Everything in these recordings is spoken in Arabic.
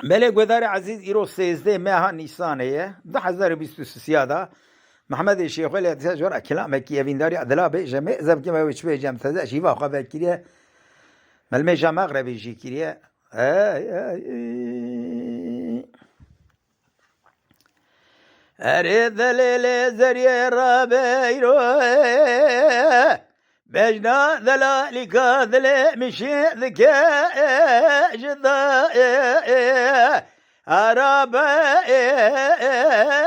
ملك ودار عزيز إيرو 13 ماه نيسان هي 2023 محمد الشيخ اللي تجور كلامك يا بين داري عدلا جمع زب كما وشبه جام تزا شيفا خبر كريه ملمي جام مغربي جي كريه أريد الليل زري رابيرو بجنا ذلالك ذلي مشي ذكاء جدا أراب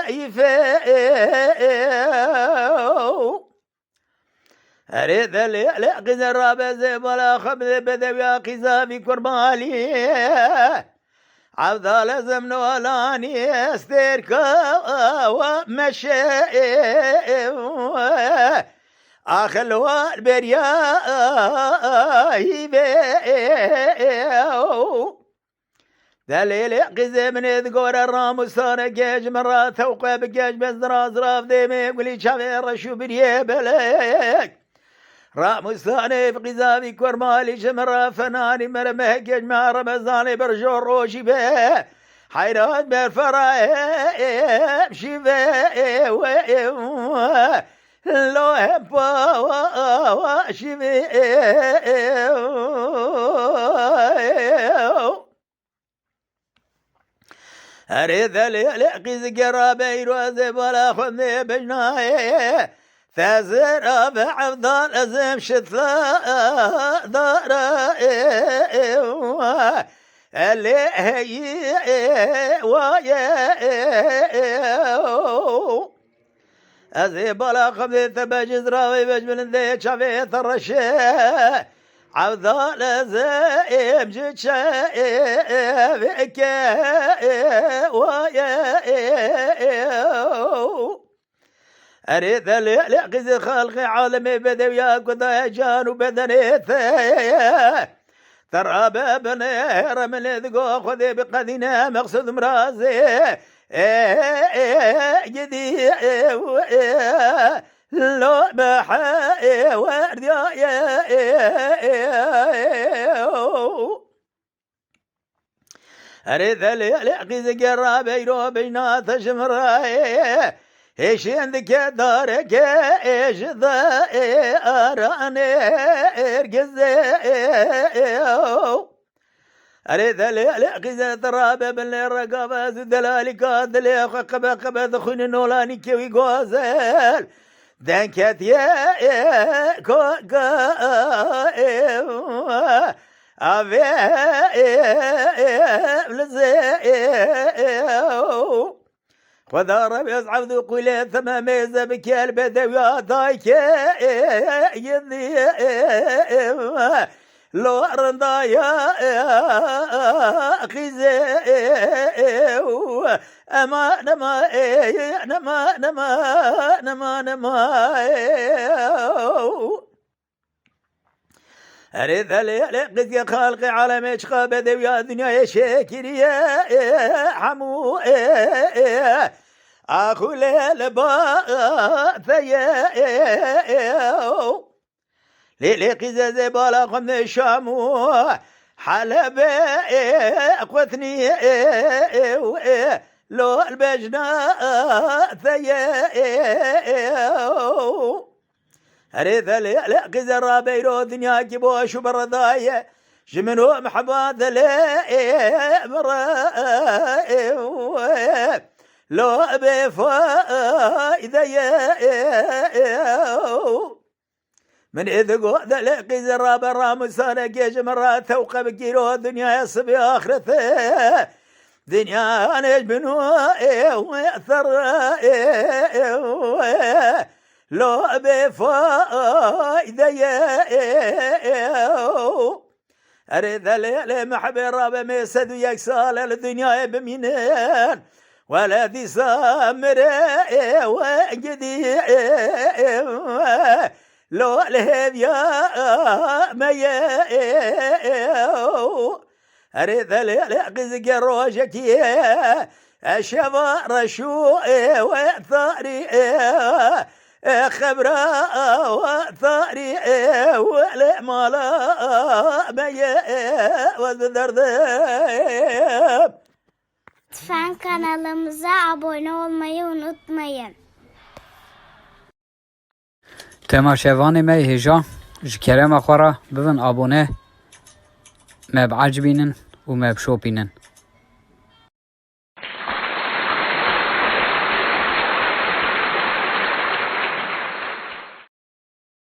يفاء أريد الليل قزر رابز ولا خبز بدويا قزابي كرمالي عبد لازم نولاني استركا ومشي آخر والبريا دليل قزم نذكر الراموسان جاج مرة توقع بجاج بزراز راف ديمي قولي شافي رشو بريه بلك راموساني بقزابي كورمالي جمرة فناني مرمه جاج ما رمزاني برجو روشي به حيران بالفرايب شبه لو هبا شبه أريد لقيز قرابي روزي ولا خذني بجناي ثازر أبا عبدال أزم شتلا دار اللي هي ويا أزيب ولا خذني تبجز راوي بجمل ذي شافي الرشي عبدال أزم جتشافيك ويا أريد لقز خلق عالمي بدويا كذا جان وبدنيته ترى بابنا من ذقو خذي بقدنا مقصود مرازي جدي لو محا ورد أريد لقز قرابي رو بينات شمراي إيش عندك دارك إيش ذا أراني إرجزي أريد لقز ترابة بالرقابة دلالي قادلي قبا دخون نولاني كوي غوزل دنكت يا كوكا أبي لزي خذا ربي يصعد قولي ثم ميزة بك البدوية ضايك يذي لو رضايا خزي أما نما نما نما نما نما أريد لقد يا خالقي على مشقى بدويا دنيا شاكريا حمو أخو للبا ثيا لقز زبالا خمن شامو حلب قوتني لو البجنا ثيا أريد لقز الرابيرو دنيا كبو شبر ضايا جمنو محباد لي مرا لو بفايدة من إذ قد لقز الرابر رامسانا جيج مرا توقع بكيرو دنيا يصبي آخرته دنيا نجبنو ويأثر لو بفايدة أريد محبي رابع ميسد ويكسال الدنيا بمينين ولا دي سامر وجدي لو الهديا ميا أريد لقز قروجك الشبا رشو وثاري خبرة وثاري ولا مالا ميا وذردب Lütfen kanalımıza abone olmayı unutmayın. تماشاوانی می هجا جکرم اخورا ببن abone ما بعجبینن و ما بشوپینن